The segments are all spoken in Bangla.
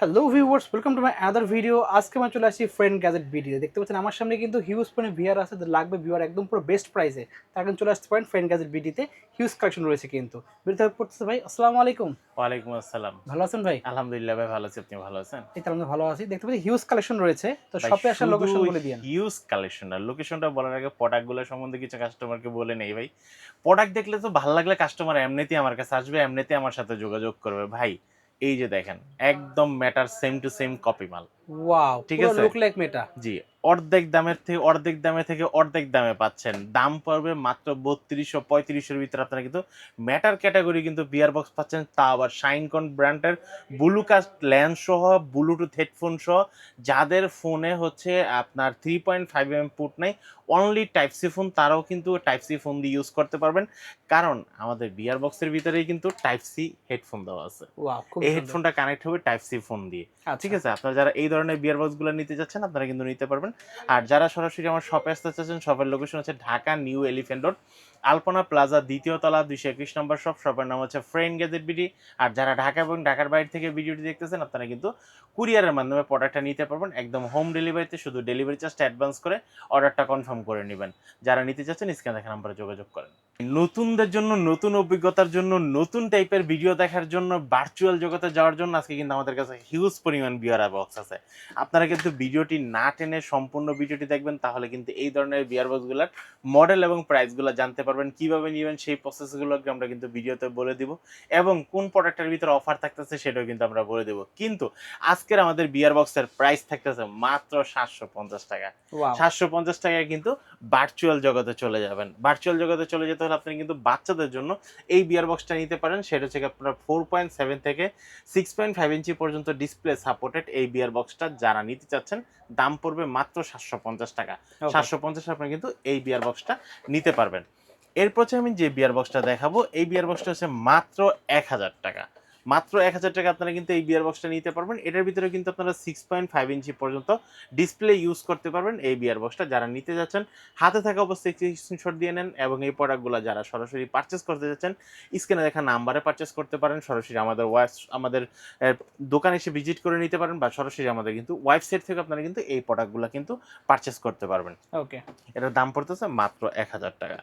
Hello viewers, welcome to my other video. আজকে আমি চলে আসছি ফ্রেন্ড গ্যাজেট ভিডিও। দেখতে পাচ্ছেন আমার সামনে কিন্তু হিউজ পরিমাণে ভিআর আছে, যাদের লাগবে ভিআর একদম পুরো বেস্ট প্রাইসে, তারা কিন্তু চলে আসতে পারেন ফ্রেন্ড গ্যাজেট ভিডিওতে। হিউজ কালেকশন রয়েছে কিন্তু ভিডিওতে পড়তেছে। ভাই আসসালামু আলাইকুম। ওয়ালাইকুম আসসালাম। ভালো আছেন ভাই? আলহামদুলিল্লাহ ভাই ভালো আছি। আপনি ভালো আছেন? এই তো আমরা ভালো আছি। দেখতে পাচ্ছি হিউজ কালেকশন রয়েছে, তো ভাই শপে আসার শুধু লোকেশন বলে দিয়েন। হিউজ কালেকশন আর লোকেশনটা বলার আগে প্রোডাক্ট গুলো সম্বন্ধে কিছু কাস্টমারকে বলে নেই ভাই। প্রোডাক্ট দেখলে তো ভালো লাগলে কাস্টমার এমনিতেই আমার কাছে আসবে, এমনিতেই আমার সাথে যোগাযোগ করবে। ভাই এই যে দেখেন একদম matter same to same copy মাল। ওয়াও, ঠিক পুরো আছে? লুক লাইক মেটা। জি, অর্ধেক দামে পাচ্ছেন। দাম পড়বে মাত্র ৩২০০-৩৫০০ এর ভিতরে আপনারা কিন্তু ম্যাটার ক্যাটেগরি কিন্তু বিয়ার বক্স পাচ্ছেন। তা আবার শাইনকন ব্র্যান্ডের ব্লুকাস্ট লেন্স সহ, ব্লুটুথ হেডফোন সহ। যাদের ফোনে হচ্ছে আপনার 3.5 পোর্ট নাই, অনলি টাইপ সি ফোন, তারাও কিন্তু টাইপ সি ফোন দিয়ে ইউজ করতে পারবেন। কারণ আমাদের বিয়ার বক্সের ভিতরেই কিন্তু টাইপ সি হেডফোন দেওয়া আছে। ওয়াও, খুব এই সুন্দর। হেডফোনটা কানেক্ট হবে টাইপ সি ফোন দিয়ে। ঠিক আচ্ছা, আছে? আপনারা যারা এই ধরনের বিয়ার বক্সগুলো নিতে যাচ্ছেন আপনারা কিন্তু নিতে পারবেন। আর যারা সরাসরি আমার শপে আসতে চাচ্ছেন, শপের লোকেশন হচ্ছে ঢাকা নিউ এলিফ্যান্ট রোড, আলপনা প্লাজা, ২য় তলা, ২২১ নম্বর শপ। শপের নাম হচ্ছে ফ্রেন্ড গ্যাজেট বিডি। আর যারা ঢাকা এবং ঢাকার বাইরে থেকে ভিডিওটি দেখতেছেন আপনারা কিন্তু কুরিয়ারের মাধ্যমে প্রোডাক্টটা নিতে পারবেন একদম হোম ডেলিভারিতে। শুধু ডেলিভারি চার্জটা অ্যাডভান্স করে অর্ডারটা কনফার্ম করে নেবেন। যারা নিতে চাচ্ছেন স্ক্রিনে দেখা নাম্বারে যোগাযোগ করেন। নতুনদের জন্য, নতুন অভিজ্ঞতার জন্য, নতুন টাইপের ভিডিও দেখার জন্য, ভার্চুয়াল জগতে যাওয়ার জন্য আজকে কিন্তু আমাদের কাছে হিউজ পরিমাণ বিয়ার বক্স আছে। আপনারা কিন্তু ভিডিওটি না টেনে সম্পূর্ণ ভিডিওটি দেখবেন, তাহলে কিন্তু এই ধরনের বিয়ার বক্সগুলোর মডেল এবং প্রাইসগুলো জানতে পারবেন। কিভাবে নেবেন সেই প্রসেসগুলোকে আমরা কিন্তু ভিডিওতে বলে দিব, এবং কোন প্রোডাক্টের ভিতরে অফার থাকতেছে সেটাও কিন্তু আমরা বলে দেব। কিন্তু আজকের আমাদের বিয়ার বক্সের প্রাইস থাকতেছে মাত্র ৭৫০ টাকা। ওয়াও। ৭৫০ টাকায় কিন্তু ভার্চুয়াল জগতে চলে যাবেন। ভার্চুয়াল জগতে চলে যেতে হলে আপনি কিন্তু বাচ্চাদের জন্য এই বিয়ার বক্সটা নিতে পারেন। সেটা হচ্ছে আপনার 4.7 থেকে 6.5 ইঞ্চি পর্যন্ত ডিসপ্লে সাপোর্টেড এই বিয়ার বক্সটা যারা নিতে চাচ্ছেন, দাম পড়বে মাত্র ৭৫০ টাকা। ওকে। ৭৫০ আপনি কিন্তু এই বিয়ার বক্সটা নিতে পারবেন। এরপর হচ্ছে আমি যে বিয়ার বক্সটা দেখাবো, এই বিয়ার বক্সটা হচ্ছে মাত্র ১০০০ টাকা। মাত্র ১০০০ টাকা আপনারা কিন্তু এই বিয়ার বক্সটা নিতে পারবেন। এটার ভিতরে কিন্তু আপনারা 6.5 ইঞ্চি পর্যন্ত ডিসপ্লে ইউজ করতে পারবেন এই বিয়ার বক্সটা। যারা নিতে যাচ্ছেন হাতে থাকা অবস্থায় একটি স্ক্রিনশট দিয়ে নেন, এবং এই প্রোডাক্টগুলো যারা সরাসরি পারচেজ করতে যাচ্ছেন স্ক্রিনে দেখা নাম্বারে পারচেজ করতে পারেন। সরাসরি আমাদের দোকানে এসে ভিজিট করে নিতে পারেন, বা সরাসরি আমাদের কিন্তু ওয়েবসাইট থেকে আপনারা কিন্তু এই প্রোডাক্টগুলো কিন্তু পারচেজ করতে পারবেন। ওকে। এটার দাম পড়তেছে মাত্র ১০০০ টাকা।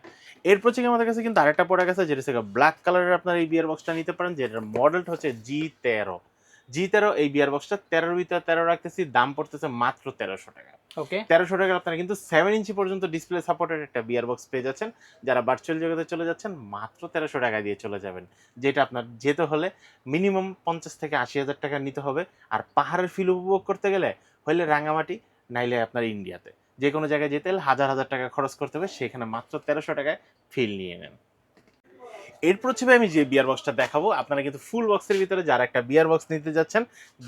এরপর থেকে আমাদের কাছে কিন্তু আরেকটা প্রোডাক্ট আছে, যেটা হচ্ছে ব্ল্যাক কালারের। আপনারা এই বিয়ার বক্সটা নিতে পারেন, যেটার মডেলটা হচ্ছে জি13। এই বিয়ার বক্সটা 13 ভিতরে 13 রাখতেছি, দাম পড়তেছে মাত্র ১৩০০ টাকা। ওকে। ১৩০০ টাকা আপনারা কিন্তু 7 ইঞ্চি পর্যন্ত ডিসপ্লে সাপোর্টেড একটা বিয়ার বক্স পেয়ে যাচ্ছেন। যারা ভার্চুয়াল জগতে চলে যাচ্ছেন মাত্র ১৩০০ টাকা দিয়ে চলে যাবেন। যেটা আপনার যেতে হলে মিনিমাম ৫০ থেকে ৮০,০০০ টাকা নিতে হবে। আর পাহাড়ের ফিল উপভোগ করতে গেলে হইলে রাঙামাটি, নাইলে আপনার ইন্ডিয়াতে, যে কোনো জায়গায় যেতে হলে হাজার হাজার টাকা খরচ করতে হবে, সেখানে মাত্র ১৩০০ টাকায় ফিল নিয়ে নেন। এরপর হচ্ছে ভাই আমি যে বিয়ার বক্সটা দেখাবো, আপনারা কিন্তু ফুল বক্সের ভিতরে যারা একটা বিয়ার বক্স নিতে যাচ্ছেন,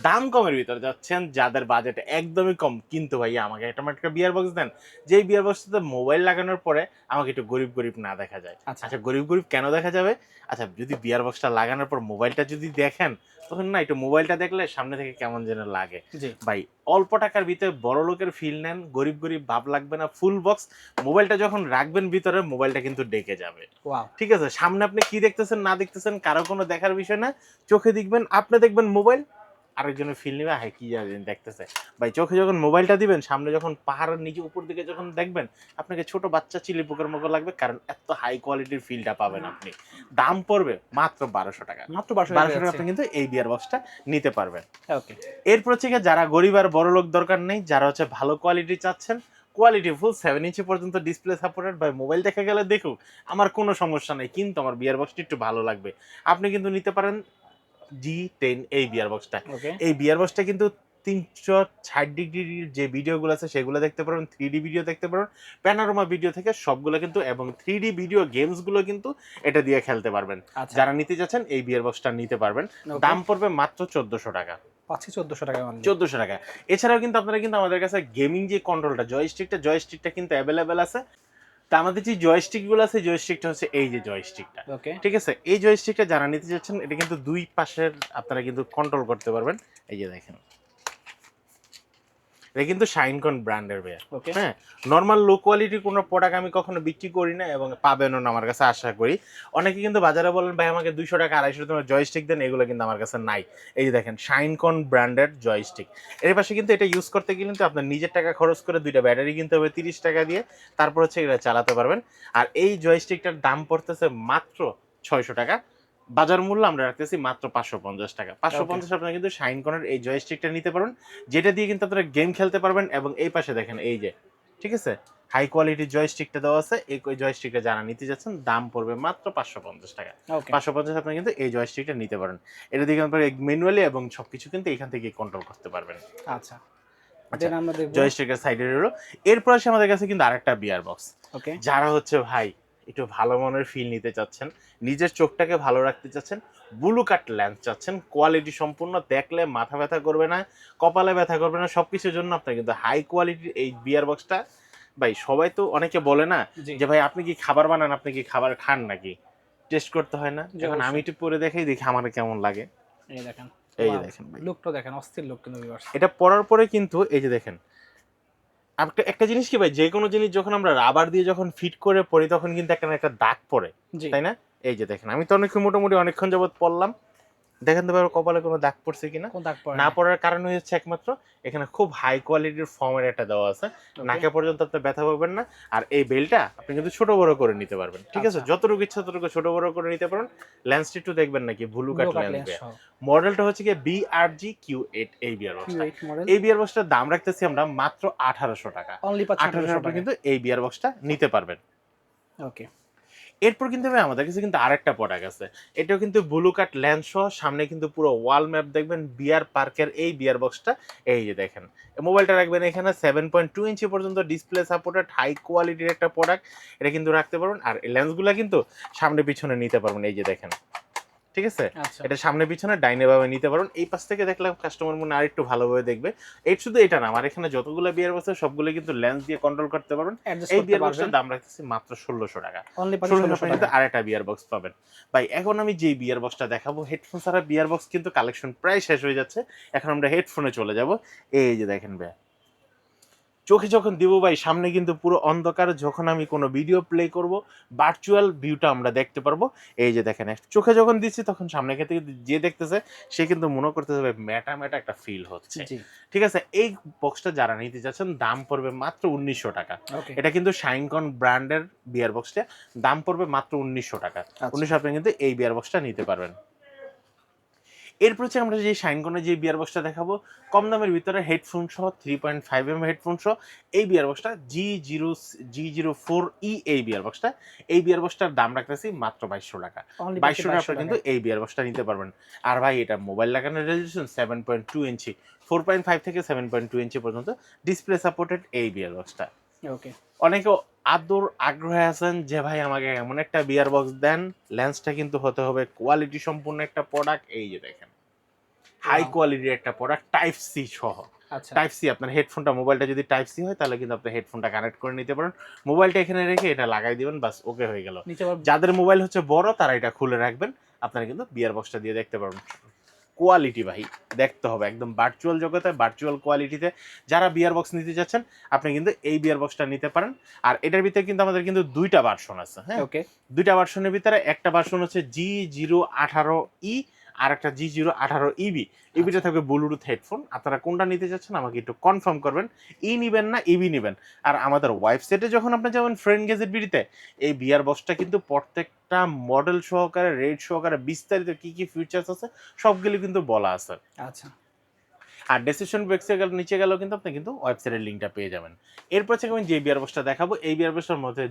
দাম কমের ভিতরে যাচ্ছেন, যাদের বাজেট একদমই কম, কিন্তু ভাইয়া আমাকে একটা বিয়ার বক্স দেন যেই বিয়ার বক্সটাতে মোবাইল লাগানোর পরে আমাকে একটু গরিব গরিব না দেখা যায়। আচ্ছা। আচ্ছা, গরিব গরিব কেন দেখা যাবে? আচ্ছা, যদি বিয়ার বক্সটা লাগানোর পর মোবাইলটা যদি দেখেন, তখন না একটু মোবাইলটা দেখলে সামনে থেকে কেমন যেন লাগে। জি। ভাই অল্প টাকার ভিতরে বড় লোকের ফিল নেন, গরিব গরিব ভাব লাগবে না। ফুল বক্স মোবাইলটা যখন রাখবেন ভিতরে, মোবাইলটা কিন্তু ডেকে যাবে। ওয়াও। ঠিক আছে? সামনে আপনি কি দেখতেছেন না দেখতেছেন কারো কোনো দেখার বিষয় না। চোখে দেখবেন, আপনি দেখবেন মোবাইল, আরেকজনের ফিল নিবে, হায় কি জানি দেখতেছে। ভাই চোখে যখন মোবাইলটা দিবেন, সামনে যখন পাহাড়ের নিচে উপর দিকে যখন দেখবেন, আপনাকে ছোট বাচ্চা চিলি পোকার মতো লাগবে, কারণ এত হাই কোয়ালিটির ফিলটা পাবেন আপনি। দাম পড়বে মাত্র ১২০০ টাকা। মাত্র ১২০০ টাকা ১২০০ টাকা যাচ্ছে। আপনি কিন্তু এই বিয়ার বক্সটা নিতে পারবেন। ওকে। এরপর হচ্ছে গিয়ে যারা গরিব আর বড়লোক দরকার নেই, যারা হচ্ছে ভালো কোয়ালিটি চাচ্ছেন, কোয়ালিটি ফুল 7 ইঞ্চি পর্যন্ত ডিসপ্লে সাপোর্টেড, ভাই মোবাইল দেখা গেলে দেখুক, আমার কোনো সমস্যা নেই, কিন্তু আমার বিয়ার বক্সটি একটু ভালো লাগবে। আপনি কিন্তু নিতে পারেন জি10 এই বিয়ার বক্সটা। ওকে। এই বিয়ার বক্সটা কিন্তু ৩৬০ ডিগ্রির যে ভিডিওগুলো আছে সেগুলো দেখতে পারবেন, 3D ভিডিও দেখতে পারবেন, প্যানোরামা ভিডিও থেকে সবগুলো কিন্তু, এবং 3D ভিডিও গেমসগুলো কিন্তু এটা দিয়ে খেলতে পারবেন। আচ্ছা। যারা নিতে চাচ্ছেন এই বিয়ার বক্সটা নিতে পারবেন। ওকে। দাম পড়বে মাত্র ১৪০০ টাকা। পাচ্ছি ১৪০০ টাকা অনলি। ১৪০০ টাকা। এছাড়াও কিন্তু আপনারা কিন্তু আমাদের কাছে গেমিং যে কন্ট্রোলটা, জয়স্টিকটা কিন্তু এভেলেবেল আছে। তো আমাদের যে জয়স্টিক গুলো আছে, জয়স্টিকটা হচ্ছে এই যে জয়স্টিকটা। ওকে। ঠিক আছে? এই জয়স্টিকটা যারা নিতে চাচ্ছেন, এটা কিন্তু ২ পাশের আপনারা কিন্তু কন্ট্রোল করতে পারবেন। এই যে দেখেন। এটা কিন্তু শাইনকন ব্র্যান্ডের ভাইয়া। ওকে। হ্যাঁ, নর্মাল লো কোয়ালিটির কোনো প্রোডাক্ট আমি কখনো বিক্রি করি না এবং পাবেনও না আমার কাছে, আশা করি। অনেকে কিন্তু বাজারে বলেন ভাই আমাকে 200 টাকা 250 তোমার জয়স্টিক দেন, এগুলো কিন্তু আমার কাছে নাই। এই যে দেখেন শাইনকন ব্র্যান্ডের জয়স্টিক। এর পাশে কিন্তু এটা ইউজ করতে গেলে কিন্তু আপনার নিজের টাকা খরচ করে 2টা ব্যাটারি কিনতে হবে 30 টাকা দিয়ে, তারপর হচ্ছে এটা চালাতে পারবেন। আর এই জয়স্টিকটার দাম পড়তেছে মাত্র 600 টাকা। বাজার মূল্য আমরা রাখতেছি মাত্র 550 টাকা। 550 আপনারা কিন্তু শাইনকনের এই জয়স্টিকটা নিতে পারবেন, যেটা দিয়ে কিন্তু আপনারা গেম খেলতে পারবেন। এবং এই পাশে দেখেন এই যে, ঠিক আছে, হাই কোয়ালিটির জয়স্টিকটা দেওয়া আছে। এই জয়স্টিকটা যারা নিতে যাচ্ছেন দাম পড়বে মাত্র 550 টাকা। ওকে। 550 আপনারা কিন্তু এই জয়স্টিকটা নিতে পারেন। এটা দিয়ে আপনারা ম্যানুয়ালি এবং সবকিছু কিন্তু এখান থেকে কন্ট্রোল করতে পারবেন। আচ্ছা, দেন আমরা দেখব জয়স্টিকের সাইডে রইলো। এরপর আসে আমাদের কাছে কিন্তু আরেকটা বিয়ার বক্স। ওকে। যারা হচ্ছে ভাই একটু ভালো মনের ফিল নিতে চাচ্ছেন, নিজের চোখটাকে ভালো রাখতে চাচ্ছেন, ব্লু কাট লেন্স চাচ্ছেন, কোয়ালিটি সম্পূর্ণ, দেখলে মাথা ব্যথা করবে না, কপালে ব্যথা করবে না, সবকিছুর জন্য আপনার কিন্তু হাই কোয়ালিটির এই বিয়ার বক্সটা। ভাই সবাই তো অনেকে বলে না জি। যে ভাই আপনি কি খাবার বানান, আপনি কি খাবার খান নাকি, টেস্ট করতে হয় না? জি, এখন আমি অবশ্যই। একটু পরে দেখাই, দেখি আমার কেমন লাগে। এই দেখেন, এই যে দেখেন ভাই, লুকটা দেখেন, অস্থির লুক কিন্তু ভিউয়ার্স। এটা পরার পরে কিন্তু এই যে দেখেন, একটা জিনিস কি ভাই, যে কোনো জিনিস যখন আমরা রাবার দিয়ে যখন ফিট করে পরি তখন কিন্তু একটা না একটা দাগ পড়ে, জি। তাই না? এই যে দেখেন, আমি তো মোটামুটি অনেকক্ষণ যাবত পড়লাম, দেখেন তো ভাই কপালে কোনো দাগ পড়ছে কিনা। কোন দাগ পড়ে না না? পড়ার কারণ হচ্ছে একমাত্র এখানে খুব হাই কোয়ালিটির ফর্মের একটা দেওয়া আছে, Okay. নাকে পর্যন্ত আপনি ব্যথা পাবেন না। আর এই বেলটা আপনি কিন্তু ছোট বড় করে নিতে পারবেন, ঠিক আছে? আচ্ছা। যতটুকু ইচ্ছা ততটুকু ছোট বড় করে নিতে পারেন। লেন্সটি একটু দেখবেন নাকি ব্লু কাট ব্লু কাট লেন্স। লেন্স সহ। মডেলটা হচ্ছে গিয়ে BRG Q8 এই বিয়ার বক্সটা। Q8 model. এই বিয়ার বক্সটার দাম রাখতেছি আমরা মাত্র 1800 টাকা। অনলি পাচ্ছেন 1800 টাকা। কিন্তু এই বিয়ার বক্সটা নিতে পারবেন। ওকে। এরপর কিন্তু ভাই আমাদের কাছে কিন্তু আরেকটা প্রোডাক্ট আছে, এটাও কিন্তু ব্লু কাট লেন্স সহ, সামনে কিন্তু পুরো ওয়াল ম্যাপ দেখবেন বিয়ার পার্কের এই বিয়ার বক্সটা। এই যে দেখেন, মোবাইলটা রাখবেন এখানে, 7.2 ইঞ্চি পর্যন্ত ডিসপ্লে সাপোর্টেড হাই কোয়ালিটির একটা প্রোডাক্ট, এটা কিন্তু রাখতে পারবেন। আর এই লেন্সগুলো কিন্তু সামনে পিছনে নিতে পারবেন, এই যে দেখেন, ঠিক আছে? আচ্ছা। এটা সামনে পিছনে ডাইনে ভাবে নিতে পারবেন। এই পাশ থেকে দেখলে কাস্টমার মনে আরেকটু ভালোভাবে দেখবে। এই শুধু এটা না, আমার এখানে যতগুলো বিয়ার বক্স আছে সবগুলো কিন্তু লেন্স দিয়ে কন্ট্রোল করতে পারবেন। অ্যাডজাস্ট এই করতে বিয়ার পারবেন। বক্সের দাম রাখতেছি মাত্র 1600 টাকা। অনলি পাচ্ছেন 1600 1600 কিন্তু টাকা। আরেকটা বিয়ার বক্স পাবেন। ভাই এখন আমি যে বিয়ার বক্সটা দেখাবো, হেডফোন ছাড়া বিয়ার বক্স কিন্তু কালেকশন প্রায় শেষ হয়ে যাচ্ছে। এখন আমরা হেডফোনে চলে যাব। এই যে দেখেন ভাই, চোখে যখন দিব ভাই সামনে কিন্তু পুরো অন্ধকার, যখন আমি কোনো ভিডিও প্লে করব ভার্চুয়াল ভিউটা আমরা দেখতে পারবো। এই যে দেখেন, চোখে যখন দিচ্ছি তখন সামনে থেকে যে দেখতেছে সে কিন্তু মনে করতেছে ভাই মেটা মেটা একটা ফিল হচ্ছে, জি। ঠিক আছে? এই বক্সটা যারা নিতে চাচ্ছেন দাম পড়বে মাত্র 1900 টাকা। ওকে। এটা কিন্তু শাইনকন ব্র্যান্ডের বিয়ার বক্সটা, দাম পড়বে মাত্র 1900 টাকা। আচ্ছা। 1900 আপনি কিন্তু এই বিয়ার বক্সটা নিতে পারবেন। এরপর হচ্ছে আমরা যে শাইনকনের যে বিয়ার বক্সটা দেখাবো, কম দামের ভিতরে হেডফোন সহ 3.5mm হেডফোন সহ এই বিয়ার বক্সটা G04E এই বিয়ার বক্সটা। এই বিয়ার বক্সটার দাম রাখতেছি মাত্র 2200 টাকা। অনলি 2200 টাকা 2200 আপনারা টাকা। কিন্তু এই বিয়ার বক্সটা নিতে পারবেন। আর ভাই এটা মোবাইল লাগানোর রেজলিউশন 7.2 ইঞ্চি, 4.5 থেকে 7.2 ইঞ্চি পর্যন্ত ডিসপ্লে সাপোর্টেড এই বিয়ার বক্সটা। ওকে। অনেকে আদর আগ্রহে আছেন যে ভাই আমাকে এমন একটা বিয়ার বক্স দেন, লেন্সটা কিন্তু হতে হবে কোয়ালিটি সম্পূর্ণ একটা প্রোডাক্ট। এই যে দেখেন, হাই কোয়ালিটির একটা প্রোডাক্ট, টাইপ সি সহ। আচ্ছা। টাইপ সি, আপনার হেডফোনটা, মোবাইলটা যদি টাইপ সি হয় তাহলে কিন্তু আপনি হেডফোনটা কানেক্ট করে নিতে পারেন। মোবাইলটা এখানে রেখে এটা লাগাই দিবেন, বাস ওকে হয়ে গেল। নিচে আবার যাদের মোবাইল হচ্ছে বড় তারা এটা খুলে রাখবেন, আপনারা কিন্তু বিয়ার বক্সটা দিয়ে দেখতে পারবেন। কোয়ালিটি ভাই দেখতে হবে একদম ভার্চুয়াল জগতে, ভার্চুয়াল কোয়ালিটিতে যারা বিয়ার বক্স নিতে যাচ্ছেন আপনি কিন্তু এই বিয়ার বক্সটা নিতে পারেন। আর এটার ভিতরে কিন্তু আমাদের কিন্তু দুইটা ভার্সন আছে, হ্যাঁ? ওকে। দুইটা ভার্সনের ভিতরে একটা ভার্সন হচ্ছে G018E, আর একটা G018EB। ইবিটা থাকবে ব্লুটুথ হেডফোন। আপনারা কোনটা নিতে চাচ্ছেন আমাকে একটু কনফার্ম করবেন, নিবেন না ইবি নিবেন। আর আমাদের ওয়েবসাইটে যখন আপনি যাবেন ফ্রেন্ড গ্যাজেট বিডিতে, এই বিয়ার বক্সটা কিন্তু প্রত্যেকটা মডেল সহকারে, রেট সহকারে, বিস্তারিত কি কি ফিচার্স আছে সবগুলো কিন্তু বলা আছে। আচ্ছা। আর ডেসক্রিপশন বক্সে নিচে গেলেও কিন্তু আপনি কিন্তু ওয়েবসাইটের লিঙ্কটা পেয়ে যাবেন। এরপর থেকে আমি যে বিয়ার বক্সটা দেখাবো, এই বিয়ার বক্সটার মধ্যে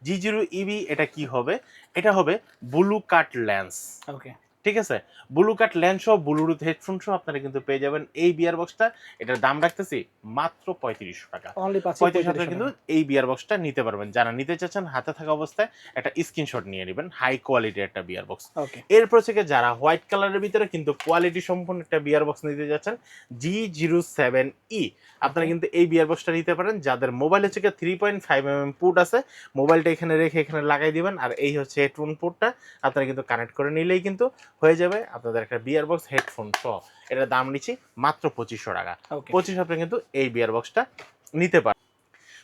G0EB। এটা কি হবে? এটা হবে ব্লু কাট লেন্স, ওকে। ঠিক আছে? ব্লু কাট লেন্স সহ ব্লুটুথ হেডফোন সহ আপনারা কিন্তু পেয়ে যাবেন এই বিয়ার বক্সটা। এটার দাম রাখতেছি মাত্র 3500 টাকা। অনলি পাচ্ছেন 3500 টাকা কিন্তু এই বিয়ার বক্সটা নিতে পারবেন। যারা নিতে চাচ্ছেন হাতে থাকা অবস্থায় একটা স্ক্রিনশট নিয়ে নেবেন, হাই কোয়ালিটির একটা বিয়ার বক্স। ওকে। এরপর থেকে যারা হোয়াইট কালারের ভিতরে কিন্তু কোয়ালিটি সম্পন্ন একটা বিয়ার বক্স নিতে যাচ্ছেন, G07E, আপনারা কিন্তু এই বিয়ার বক্সটা নিতে পারেন। যাদের মোবাইল হচ্ছে 3.5mm পোর্ট আছে, মোবাইলটা এখানে রেখে এখানে লাগাই দিবেন, আর এই হচ্ছে হেডফোন পোর্টটা আপনারা কিন্তু কানেক্ট করে নিলেই কিন্তু হয়ে যাবে আপনাদের একটা বিয়ার বক্স হেডফোন সহ। এটার দাম নিচ্ছি মাত্র 2500 টাকা। ওকে 2500 আপনি কিন্তু এই বিয়ার বক্সটা নিতে পারেন।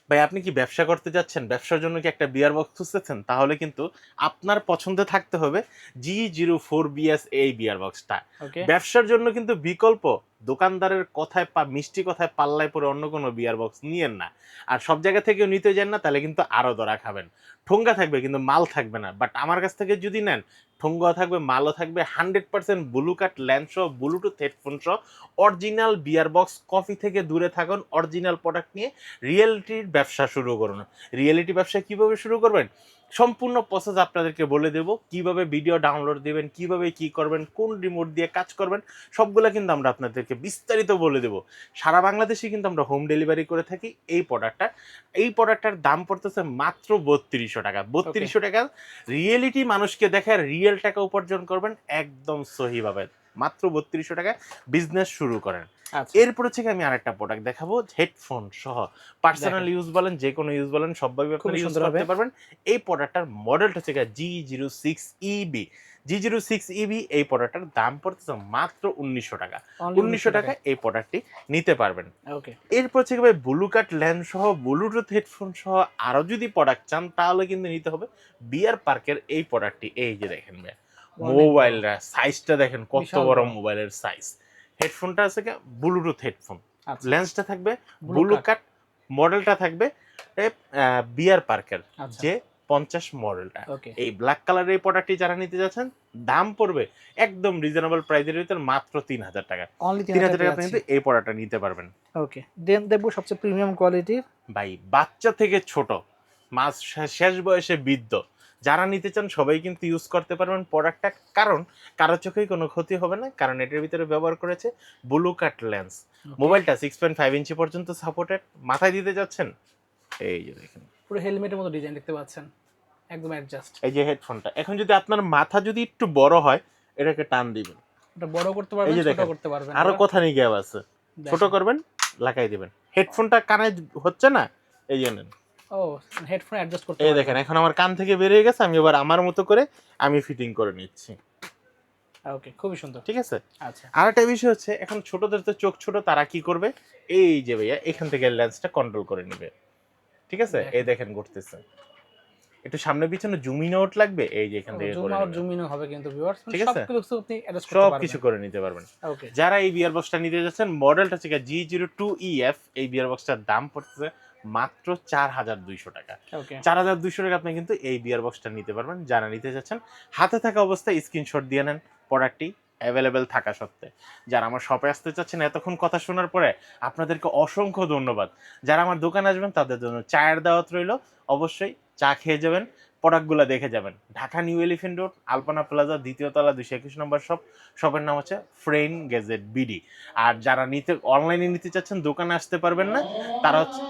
ভাই আপনি কি ব্যবসা করতে যাচ্ছেন, ব্যবসার জন্য কি একটা বিয়ার বক্স খুঁজতেছেন, তাহলে কিন্তু আপনার পছন্দে থাকতে হবে G04BS এই বিয়ার বক্সটা। ওকে ব্যবসার জন্য কিন্তু বিকল্প দোকানদারের কথায় মিষ্টি কথায় পাল্লায় পরে অন্য কোনো বিয়ার বক্স নিয়েন না। আর সব জায়গা থেকেও নিতে যান না, তাহলে কিন্তু আরো ধরা খাবেন। ঠোঙ্গা থাকবে কিন্তু মাল থাকবে না, বাট আমার কাছ থেকে যদি নেন ঠোঙ্গাও থাকবে, মালও থাকবে, 100% ব্লু কাট ল্যান্ড সহ, ব্লুটুথ হেডফোন সহ, অরিজিনাল বিয়ার বক্স। কফি থেকে দূরে থাকুন, অরিজিনাল প্রোডাক্ট নিয়ে রিয়েলিটির ব্যবসা শুরু করুন। রিয়েলিটি ব্যবসা কিভাবে শুরু করবেন সম্পূর্ণ প্রসেস আপনাদেরকে বলে দেব। কিভাবে ভিডিও ডাউনলোড দিবেন, কিভাবে কি করবেন, কোন রিমোট দিয়ে কাজ করবেন, সবগুলা কিন্তু আমরা আপনাদেরকে বিস্তারিত বলে দেব। সারা বাংলাদেশে কিন্তু আমরা হোম ডেলিভারি করে থাকি এই প্রোডাক্টটা। এই প্রোডাক্টটার দাম পড়তেছে মাত্র 3200 টাকা। 3200 টাকা রিয়েলিটি মানুষকে দেখায় রিয়েল টাকা উপার্জন করবেন একদম সহিভাবে। মাত্র 3200 টাকায় বিজনেস শুরু করেন। আচ্ছা এরপরে থেকে আমি আরেকটা প্রোডাক্ট দেখাবো হেডফোন সহ। পার্সোনাল ইউজ বলেন, যে কোনো ইউজ বলেন, সবভাবে খুবই আপনারা ইউজ সুন্দর হবে করতে পারবেন। এই প্রোডাক্টটার মডেলটা হচ্ছে G06EB। G06EB এই প্রোডাক্টটার দাম পড়তেছে মাত্র 1900 টাকা। অনলি 1900 টাকা এই প্রোডাক্টটি নিতে পারবেন। ওকে এরপর থেকে ভাই ব্লু কাট ল্যান্ড সহ, ব্লুটুথ হেডফোন সহ আরো যদি প্রোডাক্ট চান তাহলে কিন্তু নিতে হবে বিয়ার পার্কের এই প্রোডাক্টটি। এই যে দেখেন ভাই মোবাইলটা সাইজটা দেখেন কত বিশাল বড় বড়। মোবাইলের সাইজ। হেডফোনটা আছে ব্লুটুথ হেডফোন, আচ্ছা লেন্সটা থাকবে ব্লু ব্লু কাট কাট, মডেলটা থাকবে বিয়ার পার্কের আচ্ছা যে 50 মডেলটা। ওকে এই ব্ল্যাক কালারের এই প্রোডাক্টটি যারা নিতে যাচ্ছেন দাম পড়বে একদম রিজনেবল প্রাইসের ভিতর মাত্র 3000 টাকা। অনলি 3000 টাকা আপনি আছে কিন্তু এই প্রোডাক্টটা নিতে পারবেন। ওকে দেন দেখবো সবচেয়ে প্রিমিয়াম কোয়ালিটির ভাই বাচ্চা থেকে ছোট, মাস শেষ বয়সে বৃদ্ধ, যারা নিতে চান সবাই কিন্তু ইউজ করতে পারবেন প্রোডাক্টটা। কারণ কারো চোখেই কোনো ক্ষতি হবে না, কারণ এটার ভিতরে ব্যবহার করেছে ব্লু কাট লেন্স। মোবাইলটা 6.5 ইঞ্চি পর্যন্ত সাপোর্টেড। মাথায় দিতে যাচ্ছেন এই যে দেখেন পুরো হেলমেটের মতো ডিজাইন দেখতে পাচ্ছেন, একদম অ্যাডজাস্ট। এই যে হেডফোনটা, এখন যদি আপনার মাথা যদি একটু বড় হয় এটাকে টান দিবেন, এটা বড় করতে পারবেন, এই যে ছোট দেখেন করতে পারবেন। আরো কথা নিয়ে গ্যাপ আছে, ছোট দেখেন। করবেন লাগাই দিবেন। হেডফোনটা কানে হচ্ছে না এই জন্য ও হেডফোন অ্যাডজাস্ট করতে এই পারবেন। দেখেন এখন আমার কান থেকে বেরিয়ে গেছে, আমি এবার আমার মতো করে আমি ফিটিং করে নিচ্ছি। ওকে খুবই সুন্দর। ঠিক আছে। আচ্ছা আর একটা বিষয় হচ্ছে এখন ছোটদের তো চোখ ছোট, তারা কি করবে এই যে ভাইয়া এখান থেকে লেন্সটা কন্ট্রোল করে নেবে। ঠিক আছে, এই দেখেন ঘুরতেছে, একটু সামনে পিছনে জুমিং আউট লাগবে, এই যে এখান থেকে জুম করে আউট নেবে। জুম ইন হবে কিন্তু ভিউয়ার্স, ঠিক আছে? সবকিছু আপনি অ্যাডজাস্ট করতে সব পারবেন। কিছু করে নিতে পারবেন। ওকে যারা এই বিয়ার বক্সটা নিতে যাচ্ছেন মডেলটা হচ্ছে G02EF। এই বিয়ার বক্সটার দাম পড়তেছে মাত্র 4200 টাকা। ওকে 4200 টাকা আপনি কিন্তু এই বিয়ার বক্সটা নিতে পারবেন। যারা নিতে যাচ্ছেন হাতে থাকা অবস্থায় স্ক্রিনশট দিয়ে নেন প্রোডাক্টটি অ্যাভেলেবেল থাকা সত্ত্বে। যারা আমার শপে আসতে চাচ্ছেন এতক্ষণ কথা শোনার পরে আপনাদেরকে অসংখ্য ধন্যবাদ। যারা আমার দোকানে আসবেন তাদের জন্য চায়ের দাওয়াত রইল, অবশ্যই চা খেয়ে যাবেন, প্রোডাক্টগুলো দেখে যাবেন। ঢাকা নিউ এলিফ্যান্ট রোড, আলপনা প্লাজা, দ্বিতীয় তলা, 221 নম্বর শপ। শপের নাম হচ্ছে ফ্রেন্ড গ্যাজেট বিডি। আর যারা অনলাইনে নিতে চাচ্ছেন দোকানে আসতে পারবেন না, তারা হচ্ছে